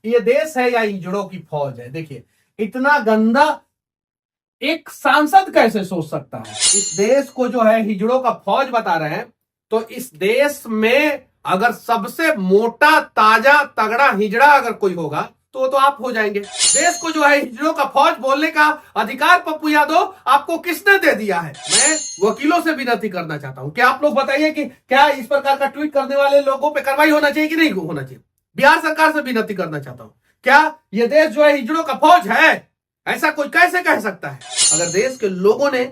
ये देश है या हिजड़ों की फौज है। देखिए इतना गंदा एक सांसद कैसे सोच सकता है। इस देश को जो है हिजड़ों का फौज बता रहे हैं, तो इस देश में अगर सबसे मोटा ताजा तगड़ा हिजड़ा अगर कोई होगा तो आप हो जाएंगे। देश को जो है हिजड़ों का फौज बोलने का अधिकार पप्पू यादव आपको किसने दे दिया है। मैं वकीलों से विनती करना चाहता हूं कि आप लोग बताइए कि क्या इस प्रकार का ट्वीट करने वाले लोगों पर कार्रवाई होना चाहिए कि नहीं होना चाहिए। बिहार सरकार से विनती करना चाहता हूं, क्या यह देश जो है हिजड़ों का फौज है? ऐसा कोई कैसे कह सकता है। अगर देश के लोगों ने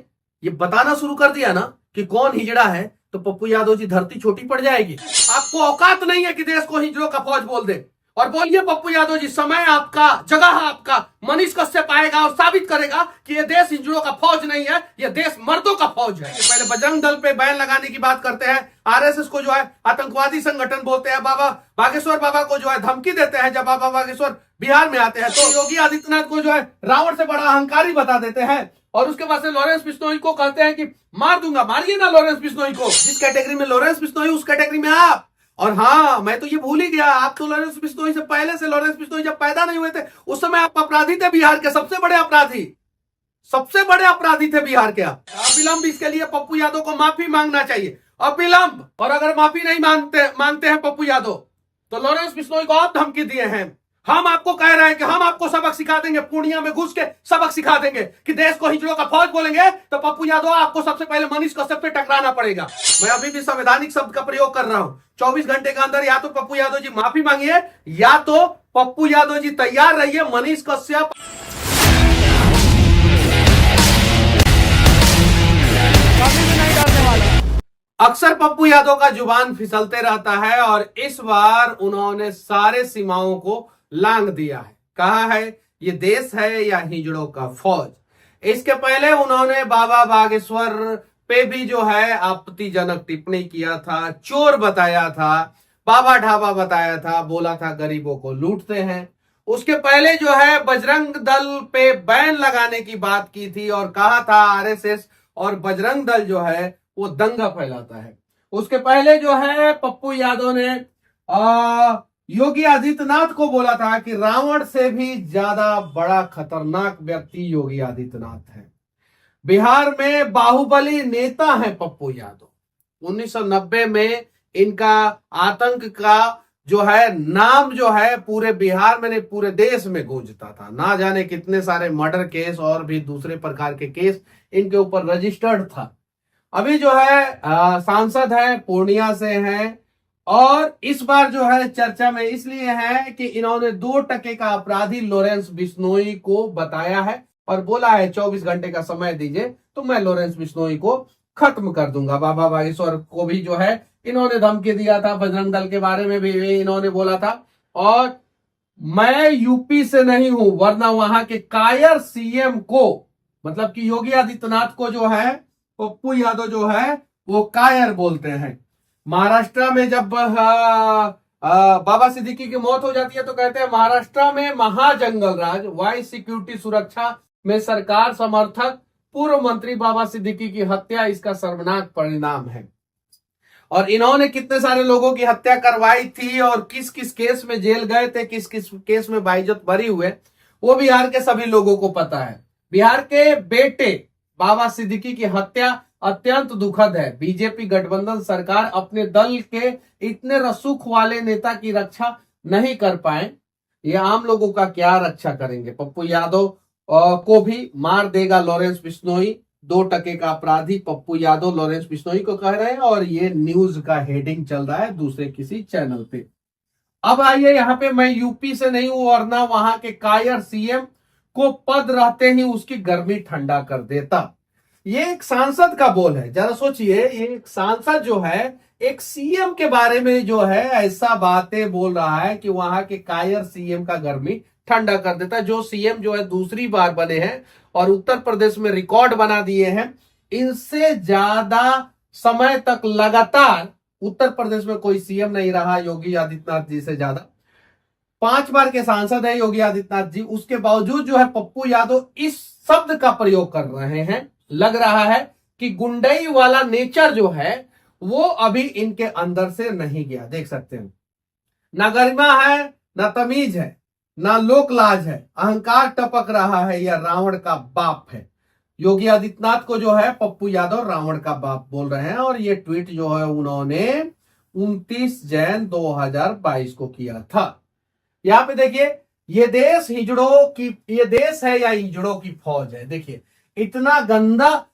ये बताना शुरू कर दिया ना कि कौन हिजड़ा है, तो पप्पू यादव जी धरती छोटी पड़ जाएगी। आपको औकात नहीं है कि देश को हिजड़ों का फौज बोल दे। और बोलिए पप्पू यादव जी, समय आपका, जगह आपका। मनीष कश्यप आएगा और साबित करेगा कि ये देश हिजड़ों का फौज नहीं है, ये देश मर्दों का फौज है। पहले बजरंग दल पे बैन लगाने की बात करते हैं, आरएसएस को जो है आतंकवादी संगठन बोलते हैं, बाबा बागेश्वर बाबा को जो है धमकी देते हैं। जब बाबा बागेश्वर बिहार में आते हैं तो योगी आदित्यनाथ को जो है रावण से बड़ा अहंकारी बता देते हैं, और उसके बाद से लॉरेंस बिश्नोई को कहते हैं कि मार दूंगा। मारिए ना लॉरेंस बिश्नोई को। जिस कैटेगरी में लॉरेंस बिश्नोई उस कैटेगरी में आप। और हाँ, मैं तो ये भूल ही गया, आप तो लॉरेंस बिश्नोई से पहले से, लॉरेंस बिश्नोई जब पैदा नहीं हुए थे उस समय आप अपराधी थे, बिहार के सबसे बड़े अपराधी, सबसे बड़े अपराधी थे बिहार के आप। अविलंब इसके लिए पप्पू यादव को माफी मांगना चाहिए, अविलंब। और अगर माफी नहीं मांगते हैं पप्पू यादव, तो लॉरेंस बिश्नोई को आप धमकी दिए हैं। हम आपको कह रहे हैं कि हम आपको सबक सिखा देंगे, पूर्णिया में घुस के सबक सिखा देंगे कि देश को हिजड़ों का फौज बोलेंगे तो पप्पू यादव आपको सबसे पहले मनीष कश्यप से टकराना पड़ेगा। मैं अभी भी संवैधानिक शब्द का प्रयोग कर रहा हूं। 24 घंटे के अंदर या तो पप्पू यादव जी माफी मांगिए, या तो पप्पू यादव जी तैयार रहिए मनीष कश्यप अक्सर पप्पू यादव का जुबान फिसलते रहता है, और इस बार उन्होंने सारे सीमाओं को लांघ दिया है। कहा है ये देश है या हिजड़ों का फौज। इसके पहले उन्होंने बाबा बागेश्वर पे भी जो है आपत्तिजनक टिप्पणी किया था, चोर बताया था, बाबा ढाबा बताया था, बोला था गरीबों को लूटते हैं। उसके पहले जो है बजरंग दल पे बैन लगाने की बात की थी और कहा था आरएसएस और बजरंग दल जो है वो दंगा फैलाता है। उसके पहले जो है पप्पू यादव ने योगी आदित्यनाथ को बोला था कि रावण से भी ज्यादा बड़ा खतरनाक व्यक्ति योगी आदित्यनाथ है। बिहार में बाहुबली नेता है पप्पू यादव। 1990 में इनका आतंक का जो है नाम जो है पूरे बिहार में नहीं पूरे देश में गूंजता था। ना जाने कितने सारे मर्डर केस और भी दूसरे प्रकार के केस इनके ऊपर रजिस्टर्ड था। अभी जो है सांसद है, पूर्णिया से हैं, और इस बार जो है चर्चा में इसलिए है कि इन्होंने 2% का अपराधी लॉरेंस बिश्नोई को बताया है और बोला है 24 घंटे का समय दीजिए तो मैं लॉरेंस बिश्नोई को खत्म कर दूंगा। बाबा बागेश्वर को भी जो है इन्होंने धमकी दिया था, बजरंग दल के बारे में भी इन्होंने बोला था। और मैं यूपी से नहीं हूं, वरना वहां के कायर सीएम को, मतलब कि योगी आदित्यनाथ को जो है पप्पू यादव जो है वो कायर बोलते हैं। महाराष्ट्र में जब बाबा सिद्दीकी की मौत हो जाती है तो कहते हैं महाराष्ट्र में महाजंगल राज, वाइस सिक्योरिटी सुरक्षा में सरकार समर्थक पूर्व मंत्री बाबा सिद्दीकी की हत्या इसका शर्मनाक परिणाम है। और इन्होंने कितने सारे लोगों की हत्या करवाई थी और किस किस केस में जेल गए थे, किस किस केस में बाइज्जत बरी हुए, वो बिहार के सभी लोगों को पता है। बिहार के बेटे बाबा सिद्दीकी की हत्या अत्यंत दुखद है। बीजेपी गठबंधन सरकार अपने दल के इतने रसूख वाले नेता की रक्षा नहीं कर पाए, ये आम लोगों का क्या रक्षा करेंगे। पप्पू यादव को भी मार देगा लॉरेंस बिश्नोई। 2% का अपराधी पप्पू यादव लॉरेंस बिश्नोई को कह रहे हैं, और ये न्यूज का हेडिंग चल रहा है दूसरे किसी चैनल पे। अब आइए यहाँ पे, मैं यूपी से नहीं हूं, वरना वहां के कायर सीएम को पद रहते ही उसकी गर्मी ठंडा कर देता। ये एक सांसद का बोल है। जरा सोचिए, ये एक सांसद जो है एक सीएम के बारे में जो है ऐसा बातें बोल रहा है कि वहां के कायर सीएम का गर्मी ठंडा कर देता है। जो सीएम जो है दूसरी बार बने हैं और उत्तर प्रदेश में रिकॉर्ड बना दिए हैं, इनसे ज्यादा समय तक लगातार उत्तर प्रदेश में कोई सीएम नहीं रहा योगी आदित्यनाथ जी से ज्यादा। 5 बार के सांसद है योगी आदित्यनाथ जी, उसके बावजूद जो है पप्पू यादव इस शब्द का प्रयोग कर रहे हैं। लग रहा है कि गुंडई वाला नेचर जो है वो अभी इनके अंदर से नहीं गया। देख सकते हैं, ना गरिमा है ना तमीज है। ना लोक लाज है, अहंकार टपक रहा है, या रावण का बाप है। योगी आदित्यनाथ को जो है पप्पू यादव रावण का बाप बोल रहे हैं, और ये ट्वीट जो है उन्होंने 29 जैन 2022 को किया था। यहां पे देखिए, ये देश हिजड़ों की, ये देश है या हिजड़ों की फौज है। देखिए इतना गंदा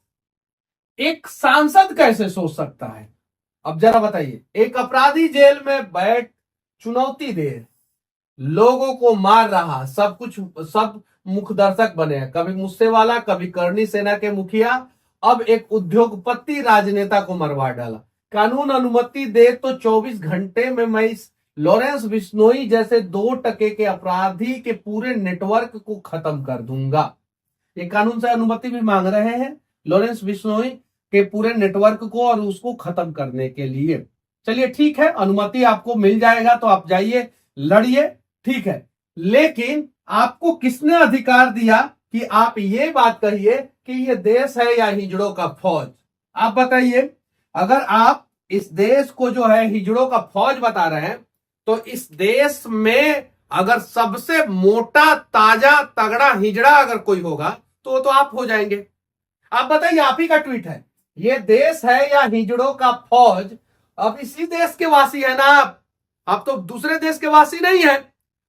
एक सांसद कैसे सोच सकता है। अब जरा बताइए, एक अपराधी जेल में बैठ चुनौती दे, लोगों को मार रहा, सब कुछ, सब मुख दर्शक बने हैं, कभी मुझसे वाला, कभी करनी सेना के मुखिया, अब एक उद्योगपति राजनेता को मरवा डाला। कानून अनुमति दे तो 24 घंटे में मैं इस लॉरेंस बिश्नोई जैसे 2% के अपराधी के पूरे नेटवर्क को खत्म कर दूंगा। ये कानून से अनुमति भी मांग रहे हैं लॉरेंस बिश्नोई के पूरे नेटवर्क को और उसको खत्म करने के लिए। चलिए ठीक है, अनुमति आपको मिल जाएगा तो आप जाइए लड़िए, ठीक है, लेकिन आपको किसने अधिकार दिया कि आप ये बात कहिए कि ये देश है या हिजड़ों का फौज? आप बताइए। अगर आप इस देश को जो है हिजड़ों का फौज बता रहे हैं, तो इस देश में अगर सबसे मोटा ताजा तगड़ा हिजड़ा अगर कोई होगा तो आप हो जाएंगे। आप बताइए, आप ही का ट्वीट है, ये देश है या हिजड़ों का फौज। अब इसी देश के वासी है ना आप तो दूसरे देश के वासी नहीं है।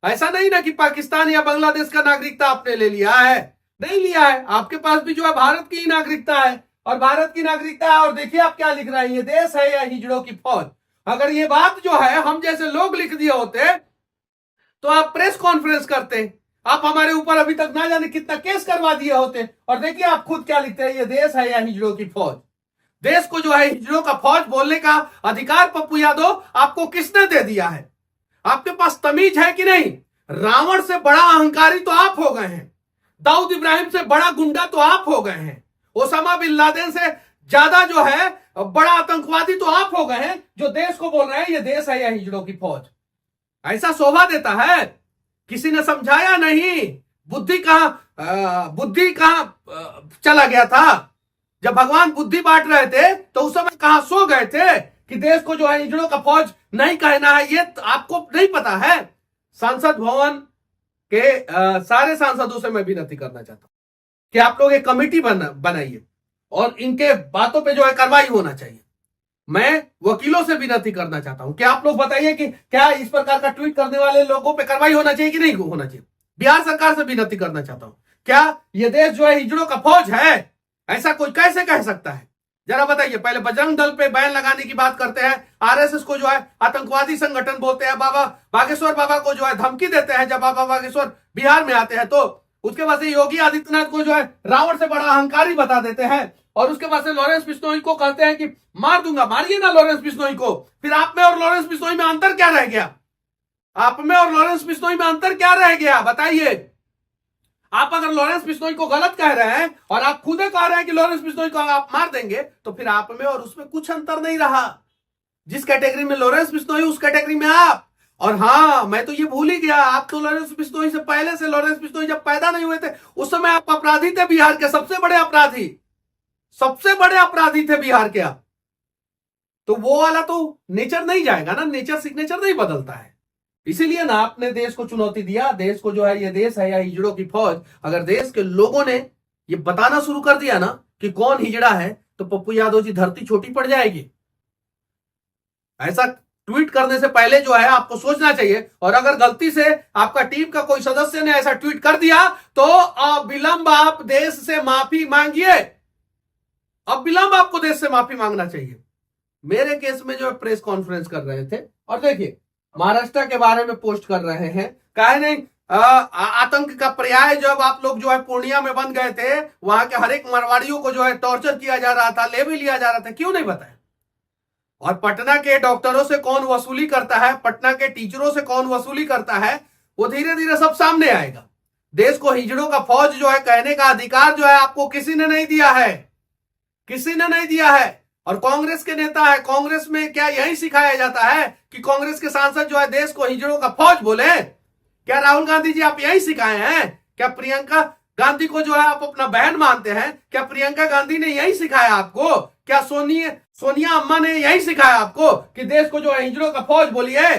ऐसा नहीं ना कि पाकिस्तान या बांग्लादेश का नागरिकता आपने ले लिया है, नहीं लिया है, आपके पास भी जो है भारत की नागरिकता है, और भारत की नागरिकता है। और देखिए आप क्या लिख रहे हैं, ये देश है या हिजड़ों की फौज। अगर ये बात जो है हम जैसे लोग लिख दिए होते तो आप प्रेस कॉन्फ्रेंस करते, आप हमारे ऊपर अभी तक ना जाने कितना केस करवा दिए होते। और देखिए आप खुद क्या लिखते हैं, ये देश है या हिजड़ों की फौज। देश को जो है हिजड़ों का फौज बोलने का अधिकार पप्पू यादव आपको किसने दे दिया है? आपके पास तमीज है कि नहीं? रावण से बड़ा अहंकारी तो आप हो गए हैं, दाऊद इब्राहिम से बड़ा गुंडा तो आप हो गए हैं, ओसामा बिन लादेन से ज्यादा जो है बड़ा आतंकवादी तो आप हो गए हैं, जो देश को बोल रहे हैं ये देश है या हिजड़ों की फौज। ऐसा शोभा देता है? किसी ने समझाया नहीं। बुद्धि कहां चला गया था? जब भगवान बुद्धि बांट रहे थे तो उस समय कहां सो गए थे कि देश को जो है हिजड़ों का फौज नहीं कहना है? ये आपको नहीं पता है। सांसद भवन के सारे सांसदों से मैं विनती करना चाहता हूं कि आप लोग एक कमेटी बनाइए और इनके बातों पे जो है कार्रवाई होना चाहिए। मैं वकीलों से विनती करना चाहता हूं कि आप लोग बताइए कि क्या इस प्रकार का ट्वीट करने वाले लोगों पे कार्रवाई होना चाहिए कि नहीं होना चाहिए। बिहार सरकार से विनती करना चाहता हूं, क्या यह देश जो है हिजड़ों का फौज है? ऐसा कोई कैसे कह सकता है? जरा बताइए। पहले बजरंग दल पे बैन लगाने की बात करते हैं, आरएसएस को जो है आतंकवादी संगठन बोलते हैं, बाबा बागेश्वर बाबा को जो है धमकी देते हैं जब बाबा बागेश्वर बिहार में आते हैं, तो उसके बाद से योगी आदित्यनाथ को जो है रावण से बड़ा अहंकारी बता देते हैं, और उसके बाद से लॉरेंस बिश्नोई को कहते हैं कि मार दूंगा। मारिए ना लॉरेंस बिश्नोई को। फिर आप में और लॉरेंस बिश्नोई में अंतर क्या रह गया? आप में और लॉरेंस बिश्नोई में अंतर क्या रह गया बताइए। आप अगर लॉरेंस बिश्नोई को गलत कह रहे हैं और आप खुद कह रहे हैं कि लॉरेंस बिश्नोई को आप मार देंगे, तो फिर आप में और उसमें कुछ अंतर नहीं रहा। जिस कैटेगरी में लॉरेंस बिश्नोई उस कैटेगरी में आप। और हाँ, मैं तो ये भूल ही गया, आप तो लॉरेंस बिश्नोई से पहले से, लॉरेंस बिश्नोई जब पैदा नहीं हुए थे उस समय आप अपराधी थे, बिहार के सबसे बड़े अपराधी, सबसे बड़े अपराधी थे बिहार के आप। तो वो वाला तो नेचर नहीं जाएगा ना, नेचर सिग्नेचर नहीं बदलता है। इसीलिए ना आपने देश को चुनौती दिया, देश को जो है ये देश है या हिजड़ों की फौज। अगर देश के लोगों ने ये बताना शुरू कर दिया ना कि कौन हिजड़ा है, तो पप्पू यादव जी धरती छोटी पड़ जाएगी। ऐसा ट्वीट करने से पहले जो है आपको सोचना चाहिए। और अगर गलती से आपका टीम का कोई सदस्य ने ऐसा ट्वीट कर दिया तो अविलंब आप देश से माफी मांगिए। अविलंब आपको देश से माफी मांगना चाहिए। मेरे केस में जो है प्रेस कॉन्फ्रेंस कर रहे थे, और देखिए महाराष्ट्र के बारे में पोस्ट कर रहे हैं, काहे नहीं आतंक का पर्याय जब आप लोग जो है पूर्णिया में बन गए थे, वहां के हर एक मारवाड़ियों को जो है टॉर्चर किया जा रहा था, ले भी लिया जा रहा था, क्यों नहीं बताया? और पटना के डॉक्टरों से कौन वसूली करता है, पटना के टीचरों से कौन वसूली करता है, वो धीरे धीरे सब सामने आएगा। देश को हिजड़ों का फौज जो है कहने का अधिकार जो है आपको किसी ने नहीं दिया है, किसी ने नहीं दिया है। और कांग्रेस के नेता है, कांग्रेस में क्या यही सिखाया जाता है कि कांग्रेस के सांसद जो है देश को हिजड़ों का फौज बोले? क्या राहुल गांधी जी आप यही सिखाए हैं? क्या प्रियंका गांधी को जो है आप अपना बहन मानते हैं? क्या प्रियंका गांधी ने यही सिखाया आपको? क्या सोनिया अम्मा ने यही सिखाया आपको कि देश को जो है हिजड़ों का फौज बोलिए?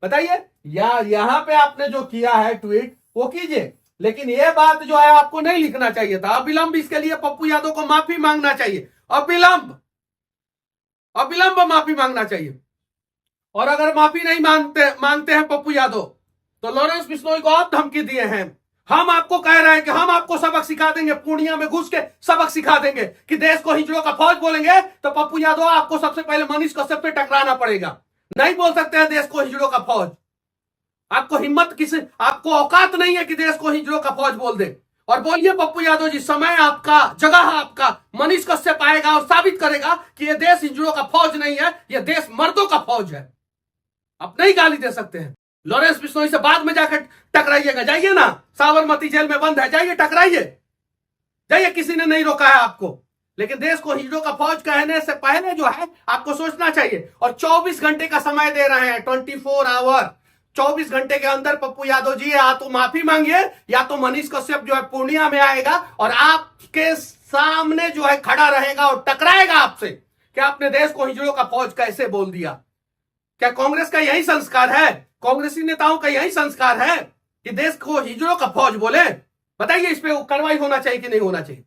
बताइए। या यहाँ पे आपने जो किया है ट्वीट वो कीजिए, लेकिन ये बात जो है आपको नहीं लिखना चाहिए था। अविलंब इसके लिए पप्पू यादव को माफी मांगना चाहिए, अविलंब अविलंब माफी मांगना चाहिए। और अगर माफी नहीं मांगते हैं पप्पू यादव, तो लॉरेंस बिश्नोई को आप धमकी दिए हैं। हम आपको कह रहे हैं कि हम आपको सबक सिखा देंगे, पूर्णिया में घुस के सबक सिखा देंगे कि देश को हिजड़ों का फौज बोलेंगे तो पप्पू यादव आपको सबसे पहले मनीष कश्यप से टकराना पड़ेगा। नहीं बोल सकते हैं देश को हिजड़ों का फौज। आपको हिम्मत किसी, आपको औकात नहीं है कि देश को हिजड़ों का फौज बोल दे। और बोलिए पप्पू यादव जी, समय आपका, जगह आपका, मनीष कश्यप आएगा और साबित करेगा कि यह देश हिजड़ों का फौज नहीं है, यह देश मर्दों का फौज है। आप नहीं गाली दे सकते हैं। लॉरेंस बिश्नोई से बाद में जाकर टकराइएगा, जाइए ना, साबरमती जेल में बंद है, जाइए टकराइए, जाइए, किसी ने नहीं रोका है आपको। लेकिन देश को हिजड़ों का फौज कहने से पहले जो है आपको सोचना चाहिए। और 24 घंटे का समय दे रहे हैं, 24 आवर, 24 घंटे के अंदर पप्पू यादव जी या तो माफी मांगिए या तो मनीष कश्यप जो है पूर्णिया में आएगा और आपके सामने जो है खड़ा रहेगा और टकराएगा आपसे कि आपने देश को हिजड़ों का फौज कैसे बोल दिया। क्या कांग्रेस का यही संस्कार है? कांग्रेसी नेताओं का यही संस्कार है कि देश को हिजड़ों का फौज बोले? बताइए, इस पे कार्रवाई होना चाहिए कि नहीं होना चाहिए?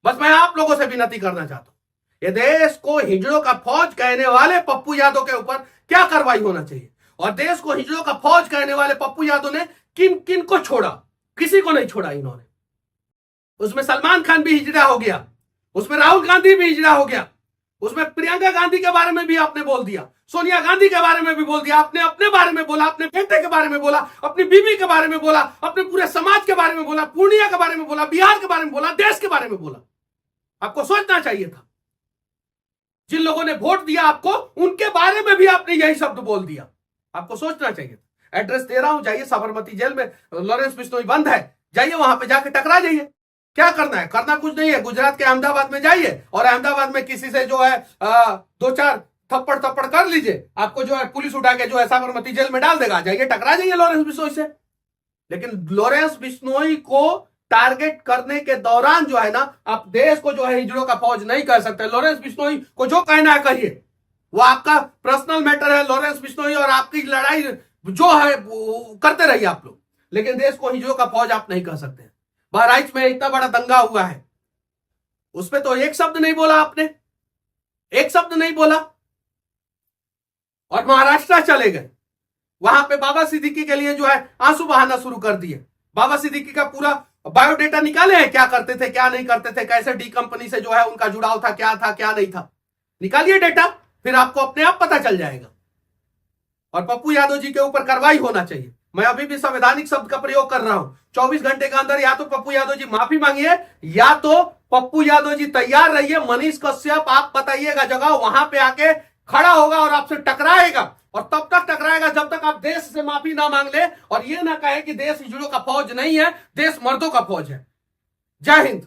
बस मैं आप लोगों से विनती करना चाहता हूं, ये देश को हिजड़ों का फौज कहने वाले पप्पू यादव के ऊपर क्या कार्रवाई होना चाहिए। और देश को हिजड़ों का फौज कहने वाले पप्पू यादव ने किन किन को छोड़ा? किसी को नहीं छोड़ा इन्होंने। उसमें सलमान खान भी हिजड़ा हो गया, उसमें राहुल गांधी भी हिजड़ा हो गया, उसमें प्रियंका गांधी के बारे में भी आपने बोल दिया, सोनिया गांधी के बारे में भी बोल दिया, आपने अपने बारे में बोला, अपने बेटे के बारे में बोला, अपनी बीवी के बारे में बोला, अपने पूरे समाज के बारे में बोला, पूर्णिया के बारे में बोला, बिहार के बारे में बोला, देश के बारे में बोला। आपको सोचना चाहिए था। जिन लोगों ने वोट दिया आपको, उनके बारे में भी आपने यही शब्द बोल दिया। आपको सोचना चाहिए था। एड्रेस दे रहा हूं, जाइए, साबरमती जेल में लॉरेंस बिश्नोई बंद है, जाइए वहां पे जाके टकरा जाइए। क्या करना है? करना कुछ नहीं है। गुजरात के अहमदाबाद में जाइए और अहमदाबाद में किसी से जो है 2-4 थप्पड़ कर लीजिए, आपको जो है पुलिस उठा के जो है साबरमती जेल में डाल देगा। जाइए टकरा जाइए लॉरेंस बिश्नोई से। लेकिन लॉरेंस बिश्नोई को टारगेट करने के दौरान जो है ना, आप देश को जो है हिजड़ों का फौज नहीं कह सकते। लॉरेंस बिश्नोई को जो कहना है कहिए, वो आपका पर्सनल मैटर है। लॉरेंस बिश्नोई और आपकी लड़ाई जो है करते रहिए आप लोग, लेकिन देश को हिजड़ों का फौज आप नहीं कह सकते। बहराइच में इतना बड़ा दंगा हुआ है, उसपे तो एक शब्द नहीं बोला आपने, एक शब्द नहीं बोला। और महाराष्ट्र चले गए, वहां पे बाबा सिद्दीकी के लिए जो है आंसू बहाना शुरू कर दिए। बाबा सिद्दीकी का पूरा बायोडेटा निकाले हैं, क्या करते थे, क्या नहीं करते थे, कैसे डी कंपनी से जो है उनका जुड़ाव था, क्या नहीं था। निकालिए डेटा, फिर आपको अपने आप पता चल जाएगा। और पप्पू यादव जी के ऊपर कार्रवाई होना चाहिए। मैं अभी भी संवैधानिक शब्द का प्रयोग कर रहा हूं। 24 घंटे के अंदर या तो पप्पू यादव जी माफी मांगिए या तो पप्पू यादव जी तैयार रहिए। मनीष कश्यप आप बताइएगा जगह, वहां पे आके खड़ा होगा और आपसे टकराएगा। और तब तक टकराएगा जब तक आप देश से माफी ना मांग ले और ये ना कहे कि देश हिजड़ों का फौज नहीं है, देश मर्दों का फौज है। जय हिंद।